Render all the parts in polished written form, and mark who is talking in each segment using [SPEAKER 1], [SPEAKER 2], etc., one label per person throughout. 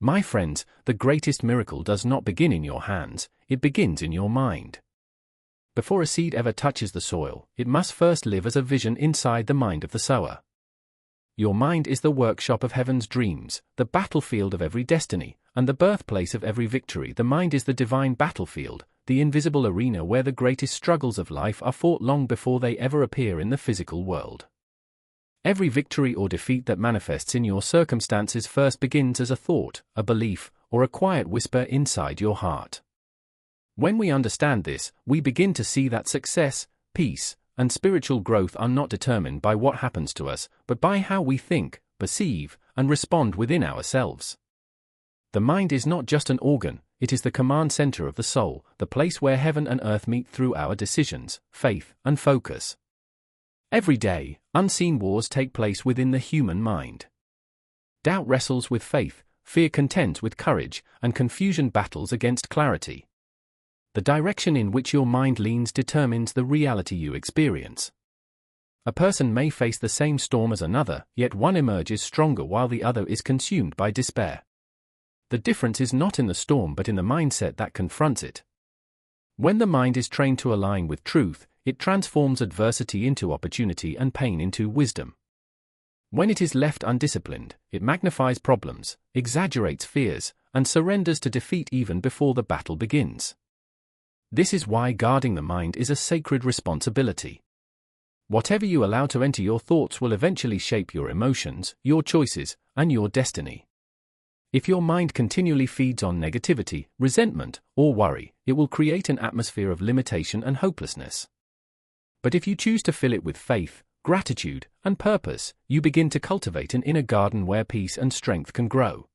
[SPEAKER 1] My friends, the greatest miracle does not begin in your hands, it begins in your mind. Before a seed ever touches the soil, it must first live as a vision inside the mind of the sower. Your mind is the workshop of heaven's dreams, the battlefield of every destiny, and the birthplace of every victory. The mind is the divine battlefield, the invisible arena where the greatest struggles of life are fought long before they ever appear in the physical world. Every victory or defeat that manifests in your circumstances first begins as a thought, a belief, or a quiet whisper inside your heart. When we understand this, we begin to see that success, peace, and spiritual growth are not determined by what happens to us, but by how we think, perceive, and respond within ourselves. The mind is not just an organ, it is the command center of the soul, the place where heaven and earth meet through our decisions, faith, and focus. Every day, unseen wars take place within the human mind. Doubt wrestles with faith, fear contends with courage, and confusion battles against clarity. The direction in which your mind leans determines the reality you experience. A person may face the same storm as another, yet one emerges stronger while the other is consumed by despair. The difference is not in the storm but in the mindset that confronts it. When the mind is trained to align with truth, it transforms adversity into opportunity and pain into wisdom. When it is left undisciplined, it magnifies problems, exaggerates fears, and surrenders to defeat even before the battle begins. This is why guarding the mind is a sacred responsibility. Whatever you allow to enter your thoughts will eventually shape your emotions, your choices, and your destiny. If your mind continually feeds on negativity, resentment, or worry, it will create an atmosphere of limitation and hopelessness. But if you choose to fill it with faith, gratitude, and purpose, you begin to cultivate an inner garden where peace and strength can grow.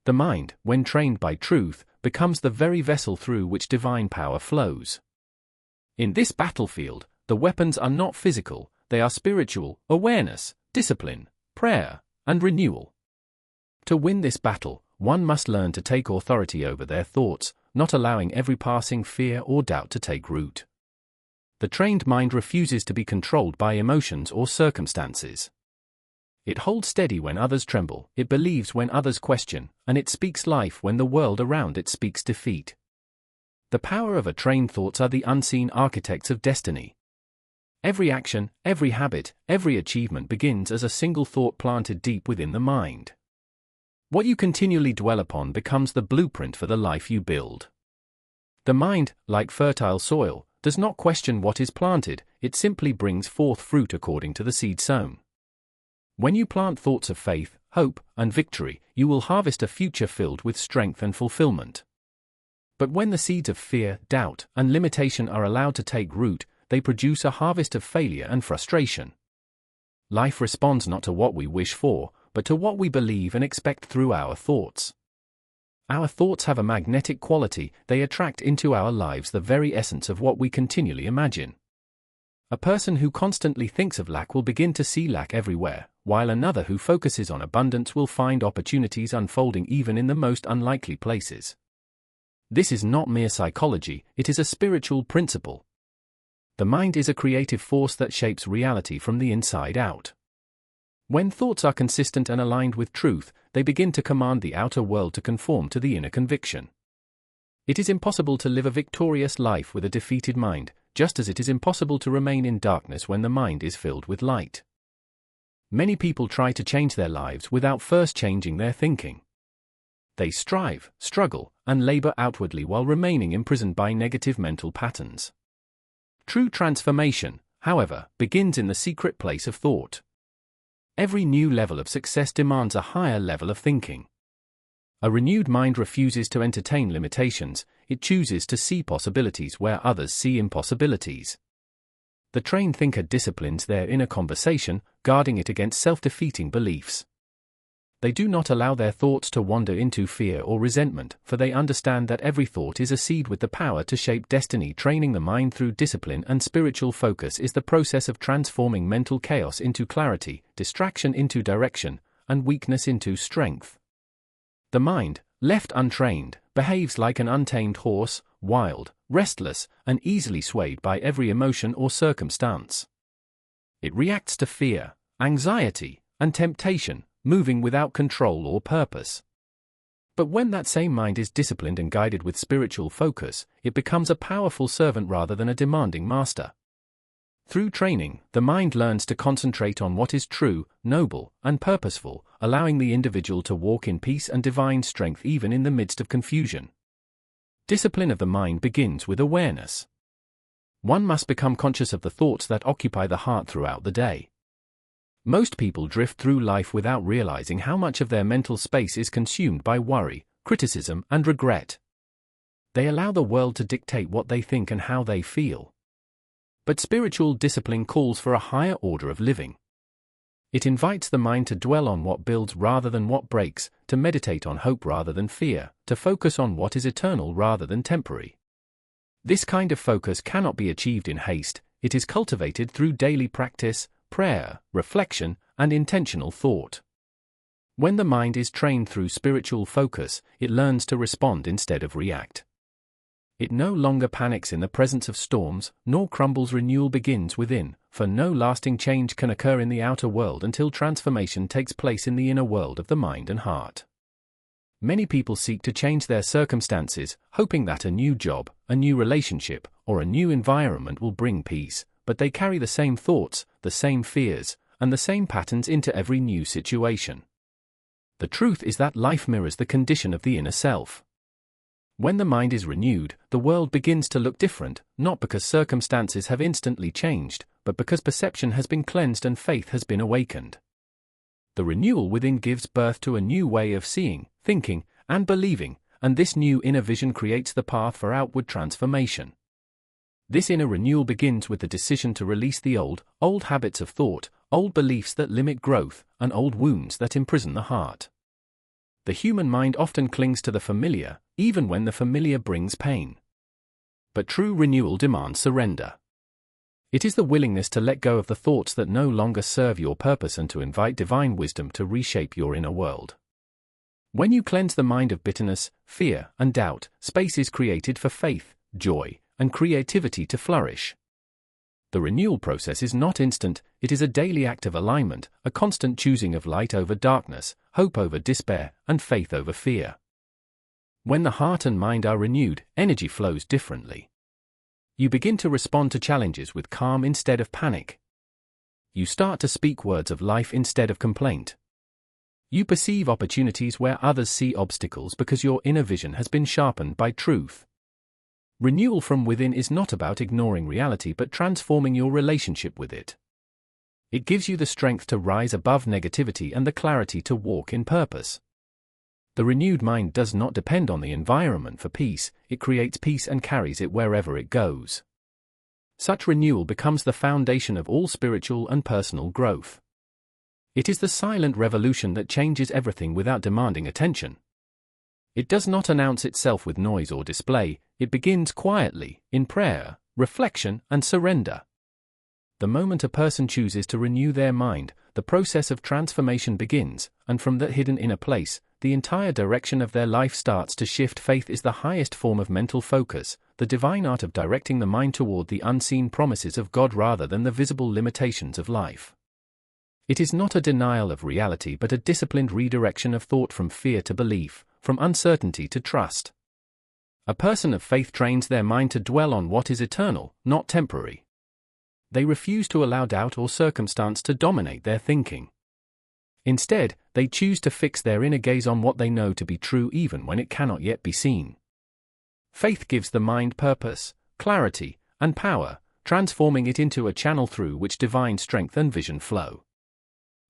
[SPEAKER 1] The mind, when trained by truth, becomes the very vessel through which divine power flows. In this battlefield, the weapons are not physical, they are spiritual: awareness, discipline, prayer, and renewal. To win this battle, one must learn to take authority over their thoughts, not allowing every passing fear or doubt to take root. The trained mind refuses to be controlled by emotions or circumstances. It holds steady when others tremble, it believes when others question, and it speaks life when the world around it speaks defeat. The power of a trained thoughts are the unseen architects of destiny. Every action, every habit, every achievement begins as a single thought planted deep within the mind. What you continually dwell upon becomes the blueprint for the life you build. The mind, like fertile soil, does not question what is planted, it simply brings forth fruit according to the seed sown. When you plant thoughts of faith, hope, and victory, you will harvest a future filled with strength and fulfillment. But when the seeds of fear, doubt, and limitation are allowed to take root, they produce a harvest of failure and frustration. Life responds not to what we wish for, but to what we believe and expect through our thoughts. Our thoughts have a magnetic quality, they attract into our lives the very essence of what we continually imagine. A person who constantly thinks of lack will begin to see lack everywhere, while another who focuses on abundance will find opportunities unfolding even in the most unlikely places. This is not mere psychology, it is a spiritual principle. The mind is a creative force that shapes reality from the inside out. When thoughts are consistent and aligned with truth, they begin to command the outer world to conform to the inner conviction. It is impossible to live a victorious life with a defeated mind, just as it is impossible to remain in darkness when the mind is filled with light. Many people try to change their lives without first changing their thinking. They strive, struggle, and labor outwardly while remaining imprisoned by negative mental patterns. True transformation, however, begins in the secret place of thought. Every new level of success demands a higher level of thinking. A renewed mind refuses to entertain limitations, it chooses to see possibilities where others see impossibilities. The trained thinker disciplines their inner conversation, guarding it against self-defeating beliefs. They do not allow their thoughts to wander into fear or resentment, for they understand that every thought is a seed with the power to shape destiny. Training the mind through discipline and spiritual focus is the process of transforming mental chaos into clarity, distraction into direction, and weakness into strength. The mind, left untrained, behaves like an untamed horse, wild, restless, and easily swayed by every emotion or circumstance. It reacts to fear, anxiety, and temptation, moving without control or purpose. But when that same mind is disciplined and guided with spiritual focus, it becomes a powerful servant rather than a demanding master. Through training, the mind learns to concentrate on what is true, noble, and purposeful, allowing the individual to walk in peace and divine strength even in the midst of confusion. Discipline of the mind begins with awareness. One must become conscious of the thoughts that occupy the heart throughout the day. Most people drift through life without realizing how much of their mental space is consumed by worry, criticism, and regret. They allow the world to dictate what they think and how they feel. But spiritual discipline calls for a higher order of living. It invites the mind to dwell on what builds rather than what breaks, to meditate on hope rather than fear, to focus on what is eternal rather than temporary. This kind of focus cannot be achieved in haste. It is cultivated through daily practice, prayer, reflection, and intentional thought. When the mind is trained through spiritual focus, it learns to respond instead of react. It no longer panics in the presence of storms, nor crumbles. Renewal begins within, for no lasting change can occur in the outer world until transformation takes place in the inner world of the mind and heart. Many people seek to change their circumstances, hoping that a new job, a new relationship, or a new environment will bring peace, but they carry the same thoughts, the same fears, and the same patterns into every new situation. The truth is that life mirrors the condition of the inner self. When the mind is renewed, the world begins to look different, not because circumstances have instantly changed, but because perception has been cleansed and faith has been awakened. The renewal within gives birth to a new way of seeing, thinking, and believing, and this new inner vision creates the path for outward transformation. This inner renewal begins with the decision to release the old habits of thought, old beliefs that limit growth, and old wounds that imprison the heart. The human mind often clings to the familiar, even when the familiar brings pain. But true renewal demands surrender. It is the willingness to let go of the thoughts that no longer serve your purpose and to invite divine wisdom to reshape your inner world. When you cleanse the mind of bitterness, fear, and doubt, space is created for faith, joy, and creativity to flourish. The renewal process is not instant, it is a daily act of alignment, a constant choosing of light over darkness, hope over despair, and faith over fear. When the heart and mind are renewed, energy flows differently. You begin to respond to challenges with calm instead of panic. You start to speak words of life instead of complaint. You perceive opportunities where others see obstacles because your inner vision has been sharpened by truth. Renewal from within is not about ignoring reality but transforming your relationship with it. It gives you the strength to rise above negativity and the clarity to walk in purpose. The renewed mind does not depend on the environment for peace, it creates peace and carries it wherever it goes. Such renewal becomes the foundation of all spiritual and personal growth. It is the silent revolution that changes everything without demanding attention. It does not announce itself with noise or display, it begins quietly, in prayer, reflection, and surrender. The moment a person chooses to renew their mind, the process of transformation begins, and from that hidden inner place, the entire direction of their life starts to shift. Faith is the highest form of mental focus, the divine art of directing the mind toward the unseen promises of God rather than the visible limitations of life. It is not a denial of reality but a disciplined redirection of thought from fear to belief, from uncertainty to trust. A person of faith trains their mind to dwell on what is eternal, not temporary. They refuse to allow doubt or circumstance to dominate their thinking. Instead, they choose to fix their inner gaze on what they know to be true even when it cannot yet be seen. Faith gives the mind purpose, clarity, and power, transforming it into a channel through which divine strength and vision flow.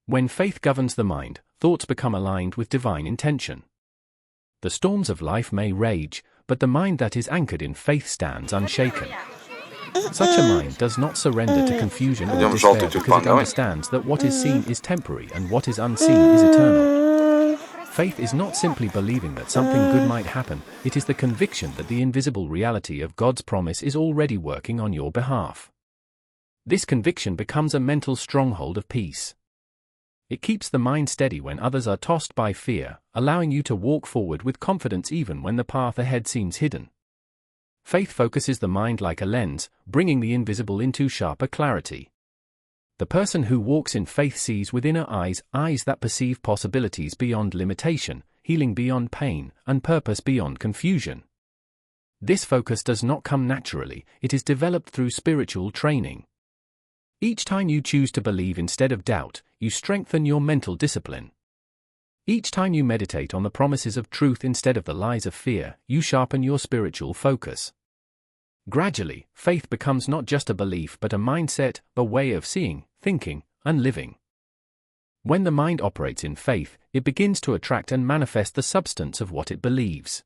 [SPEAKER 1] When faith governs the mind, thoughts become aligned with divine intention. The storms of life may rage, but the mind that is anchored in faith stands unshaken. Such a mind does not surrender to confusion or despair because it understands that what is seen is temporary and what is unseen is eternal. Faith is not simply believing that something good might happen, it is the conviction that the invisible reality of God's promise is already working on your behalf. This conviction becomes a mental stronghold of peace. It keeps the mind steady when others are tossed by fear, allowing you to walk forward with confidence even when the path ahead seems hidden. Faith focuses the mind like a lens, bringing the invisible into sharper clarity. The person who walks in faith sees with inner eyes that perceive possibilities beyond limitation. healing beyond pain, and purpose beyond confusion. This focus does not come naturally, it is developed through spiritual training. Each time you choose to believe instead of doubt, you strengthen your mental discipline. Each time you meditate on the promises of truth instead of the lies of fear, you sharpen your spiritual focus. Gradually, faith becomes not just a belief but a mindset, a way of seeing, thinking, and living. When the mind operates in faith, it begins to attract and manifest the substance of what it believes.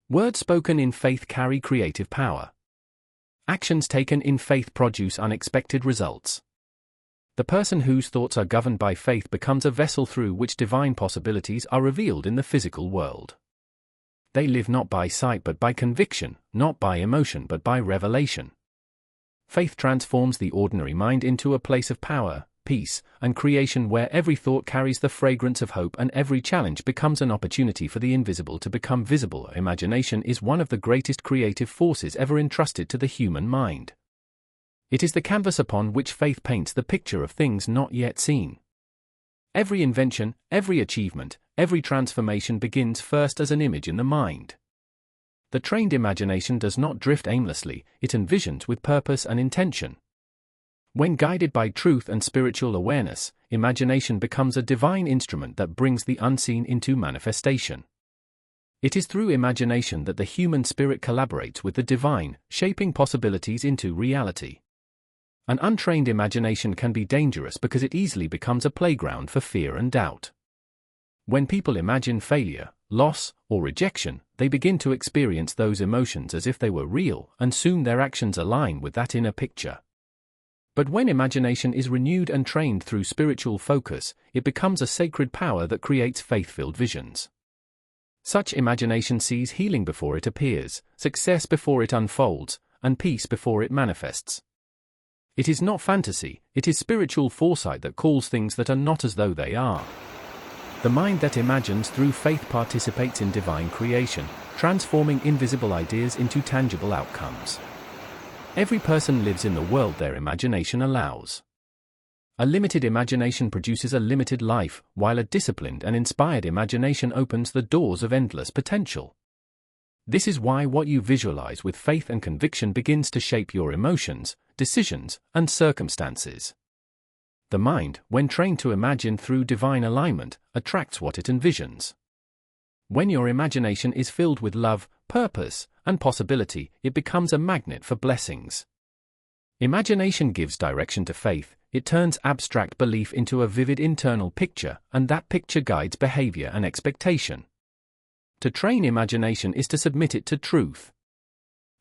[SPEAKER 1] Words spoken in faith carry creative power. Actions taken in faith produce unexpected results. The person whose thoughts are governed by faith becomes a vessel through which divine possibilities are revealed in the physical world. They live not by sight but by conviction, not by emotion but by revelation. Faith transforms the ordinary mind into a place of power, peace, and creation where every thought carries the fragrance of hope and every challenge becomes an opportunity for the invisible to become visible. Imagination is one of the greatest creative forces ever entrusted to the human mind. It is the canvas upon which faith paints the picture of things not yet seen. Every invention, every achievement, every transformation begins first as an image in the mind. The trained imagination does not drift aimlessly, it envisions with purpose and intention. When guided by truth and spiritual awareness, imagination becomes a divine instrument that brings the unseen into manifestation. It is through imagination that the human spirit collaborates with the divine, shaping possibilities into reality. An untrained imagination can be dangerous because it easily becomes a playground for fear and doubt. When people imagine failure, loss, or rejection, they begin to experience those emotions as if they were real, and soon their actions align with that inner picture. But when imagination is renewed and trained through spiritual focus, it becomes a sacred power that creates faith-filled visions. Such imagination sees healing before it appears, success before it unfolds, and peace before it manifests. It is not fantasy, it is spiritual foresight that calls things that are not as though they are. The mind that imagines through faith participates in divine creation, transforming invisible ideas into tangible outcomes. Every person lives in the world their imagination allows. A limited imagination produces a limited life, while a disciplined and inspired imagination opens the doors of endless potential. This is why what you visualize with faith and conviction begins to shape your emotions, decisions, and circumstances. The mind, when trained to imagine through divine alignment, attracts what it envisions. When your imagination is filled with love, purpose, and possibility, it becomes a magnet for blessings. Imagination gives direction to faith, it turns abstract belief into a vivid internal picture, and that picture guides behavior and expectation. To train imagination is to submit it to truth.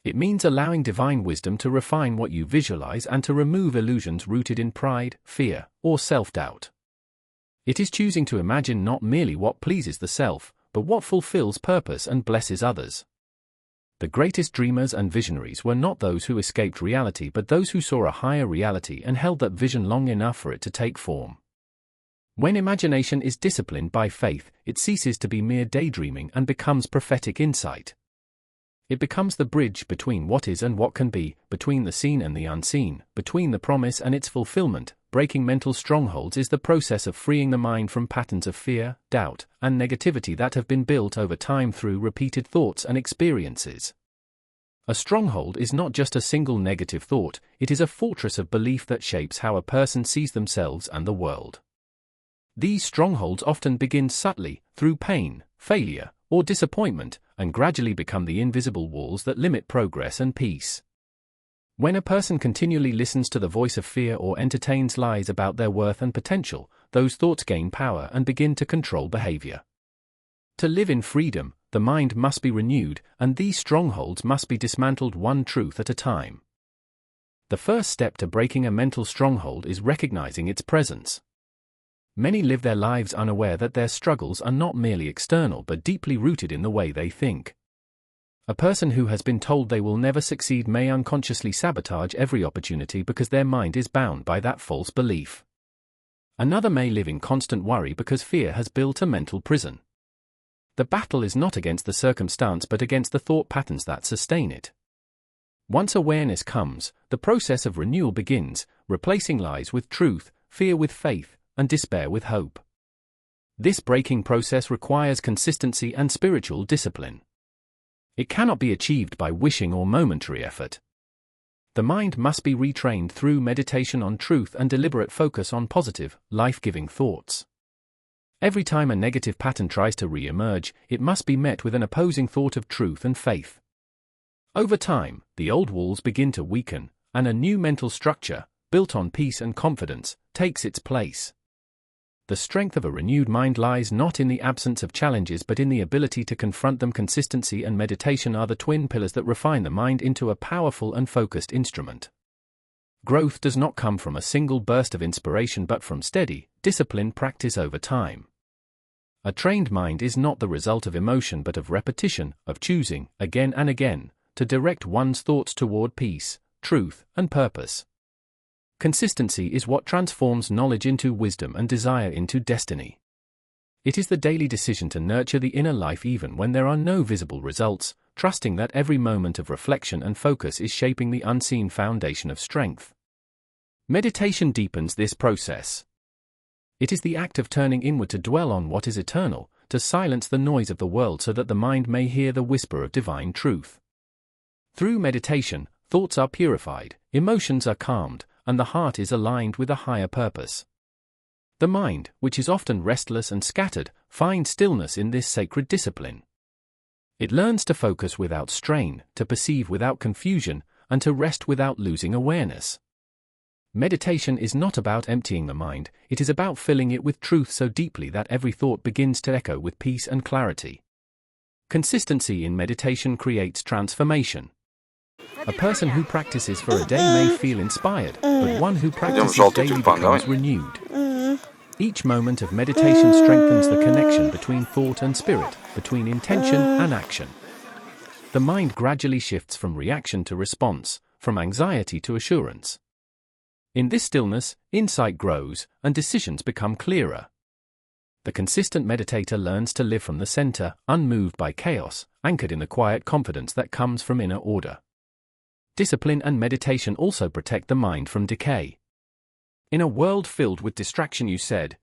[SPEAKER 1] It means allowing divine wisdom to refine what you visualize and to remove illusions rooted in pride, fear, or self-doubt. It is choosing to imagine not merely what pleases the self, but what fulfills purpose and blesses others. The greatest dreamers and visionaries were not those who escaped reality but those who saw a higher reality and held that vision long enough for it to take form. When imagination is disciplined by faith, it ceases to be mere daydreaming and becomes prophetic insight. It becomes the bridge between what is and what can be, between the seen and the unseen, between the promise and its fulfillment. Breaking mental strongholds is the process of freeing the mind from patterns of fear, doubt, and negativity that have been built over time through repeated thoughts and experiences. A stronghold is not just a single negative thought, it is a fortress of belief that shapes how a person sees themselves and the world. These strongholds often begin subtly, through pain, failure, or disappointment, and gradually become the invisible walls that limit progress and peace. When a person continually listens to the voice of fear or entertains lies about their worth and potential, those thoughts gain power and begin to control behavior. To live in freedom, the mind must be renewed, and these strongholds must be dismantled one truth at a time. The first step to breaking a mental stronghold is recognizing its presence. Many live their lives unaware that their struggles are not merely external but deeply rooted in the way they think. A person who has been told they will never succeed may unconsciously sabotage every opportunity because their mind is bound by that false belief. Another may live in constant worry because fear has built a mental prison. The battle is not against the circumstance but against the thought patterns that sustain it. Once awareness comes, the process of renewal begins, replacing lies with truth, fear with faith, and despair with hope. This breaking process requires consistency and spiritual discipline. It cannot be achieved by wishing or momentary effort. The mind must be retrained through meditation on truth and deliberate focus on positive, life-giving thoughts. Every time a negative pattern tries to re-emerge, it must be met with an opposing thought of truth and faith. Over time, the old walls begin to weaken, and a new mental structure, built on peace and confidence, takes its place. The strength of a renewed mind lies not in the absence of challenges but in the ability to confront them. Consistency and meditation are the twin pillars that refine the mind into a powerful and focused instrument. Growth does not come from a single burst of inspiration but from steady, disciplined practice over time. A trained mind is not the result of emotion but of repetition, of choosing, again and again, to direct one's thoughts toward peace, truth, and purpose. Consistency is what transforms knowledge into wisdom and desire into destiny. It is the daily decision to nurture the inner life even when there are no visible results, trusting that every moment of reflection and focus is shaping the unseen foundation of strength. Meditation deepens this process. It is the act of turning inward to dwell on what is eternal, to silence the noise of the world so that the mind may hear the whisper of divine truth. Through meditation, thoughts are purified, emotions are calmed, and the heart is aligned with a higher purpose. The mind, which is often restless and scattered, finds stillness in this sacred discipline. It learns to focus without strain, to perceive without confusion, and to rest without losing awareness. Meditation is not about emptying the mind, it is about filling it with truth so deeply that every thought begins to echo with peace and clarity. Consistency in meditation creates transformation. A person who practices for a day may feel inspired, but one who practices daily becomes renewed. Each moment of meditation strengthens the connection between thought and spirit, between intention and action. The mind gradually shifts from reaction to response, from anxiety to assurance. In this stillness, insight grows, and decisions become clearer. The consistent meditator learns to live from the center, unmoved by chaos, anchored in the quiet confidence that comes from inner order. Discipline and meditation also protect the mind from decay. In a world filled with distraction, you said,